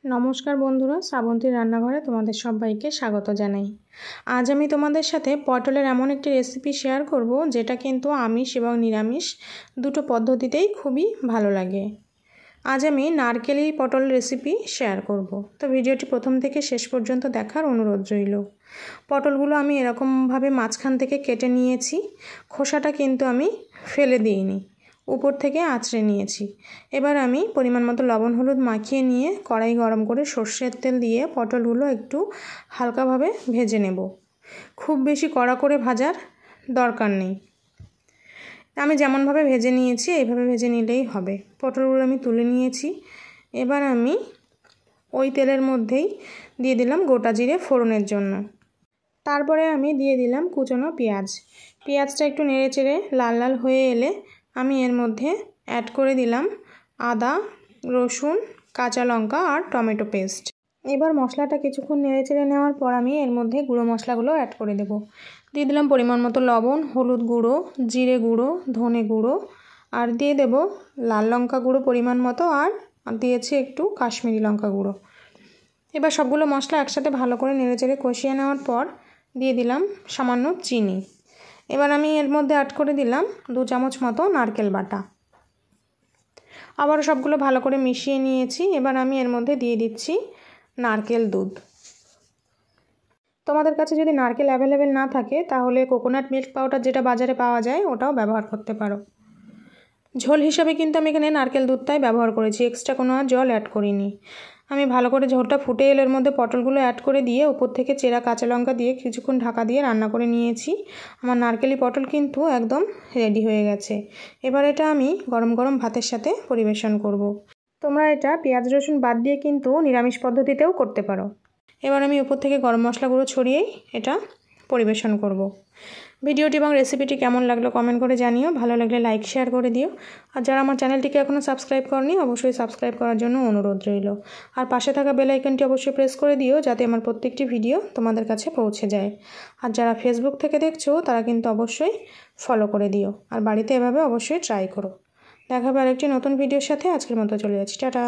নমস্কার বন্ধুরা, শ্রাবন্তীর রান্নাঘরে তোমাদের সবাইকে স্বাগত জানাই। আজ আমি তোমাদের সাথে পটলের এমন একটি রেসিপি শেয়ার করব যেটা কিন্তু আমিষ এবং নিরামিষ দুটো পদ্ধতিতেই খুবই ভালো লাগে। আজ আমি নারকেলি পটল রেসিপি শেয়ার করব, তো ভিডিওটি প্রথম থেকে শেষ পর্যন্ত দেখার অনুরোধ রইল। পটলগুলো আমি এরকমভাবে মাঝখান থেকে কেটে নিয়েছি, খোসাটা কিন্তু আমি ফেলে দিইনি, উপর থেকে আঁচড়ে নিয়েছি। এবার আমি পরিমাণ মতো লবণ হলুদ মাখিয়ে নিয়ে কড়াই গরম করে সর্ষের তেল দিয়ে পটলগুলো একটু হালকাভাবে ভেজে নেব। খুব বেশি কড়া করে ভাজার দরকার নেই, আমি যেমনভাবে ভেজে নিয়েছি এইভাবে ভেজে নিলেই হবে। পটলগুলো আমি তুলে নিয়েছি। এবার আমি ওই তেলের মধ্যেই দিয়ে দিলাম গোটা জিরে ফোড়নের জন্য। তারপরে আমি দিয়ে দিলাম কুচনো পেঁয়াজ। পেঁয়াজটা একটু নেড়ে চেড়ে লাল লাল হয়ে এলে আমি এর মধ্যে অ্যাড করে দিলাম আদা, রসুন, কাঁচা লঙ্কা আর টমেটো পেস্ট। এবার মশলাটা কিছুক্ষণ নেড়ে চেড়ে নেওয়ার পর আমি এর মধ্যে গুঁড়ো মশলাগুলো অ্যাড করে দেব। দিয়ে দিলাম পরিমাণ মতো লবণ, হলুদ গুঁড়ো, জিরে গুঁড়ো, ধনে গুঁড়ো, আর দিয়ে দেব লাল লঙ্কা গুঁড়ো পরিমাণ মতো, আর দিয়েছি একটু কাশ্মীরি লঙ্কা গুঁড়ো। এবার সবগুলো মশলা একসাথে ভালো করে নেড়ে চেড়ে কষিয়ে নেওয়ার পর দিয়ে দিলাম সামান্য চিনি। এবার আমি এর মধ্যে অ্যাড করে দিলাম 2 চামচ মতো নারকেল বাটা। আবারও সবগুলো ভালো করে মিশিয়ে নিয়েছি। এবার আমি এর মধ্যে দিয়ে দিচ্ছি নারকেল দুধ। তোমাদের কাছে যদি নারকেল অ্যাভেলেবেল না থাকে তাহলে কোকোনাট মিল্ক পাউডার যেটা বাজারে পাওয়া যায় ওটাও ব্যবহার করতে পারো। ঝোল হিসাবে কিন্তু আমি এখানে নারকেল দুধটাই ব্যবহার করেছি, এক্সট্রা কোনো আর জল অ্যাড করিনি। আমি ভালো করে ঝোলটা ফুটে এলে এর মধ্যে পটলগুলো অ্যাড করে দিয়ে উপর থেকে চেরা কাঁচা লঙ্কা দিয়ে কিছুক্ষণ ঢাকা দিয়ে রান্না করে নিয়েছি। আমার নারকেলি পটল কিন্তু একদম রেডি হয়ে গেছে। এবার এটা আমি গরম গরম ভাতের সাথে পরিবেশন করব। তোমরা এটা পেঁয়াজ রসুন বাদ দিয়ে কিন্তু নিরামিষ পদ্ধতিতেও করতে পারো। এবার আমি উপর থেকে গরম মশলাগুলো ছড়িয়েই এটা পরিবেশন করব। ভিডিওটি এবং রেসিপিটি কেমন লাগলো কমেন্ট করে জানিও, ভালো লাগলে লাইক শেয়ার করে দিও। আর যারা আমার চ্যানেলটিকে এখনও সাবস্ক্রাইব করনি অবশ্যই সাবস্ক্রাইব করার জন্য অনুরোধ রইল। আর পাশে থাকা বেল আইকনটি অবশ্যই প্রেস করে দিও যাতে আমার প্রত্যেকটি ভিডিও তোমাদের কাছে পৌঁছে যায়। আর যারা ফেসবুক থেকে দেখছো তারা কিন্তু অবশ্যই ফলো করে দিও, আর বাড়িতে এভাবে অবশ্যই ট্রাই করো। দেখা হবে আরেকটি নতুন ভিডিওর সাথে। আজকের মতো চলে যাচ্ছি, টাটা।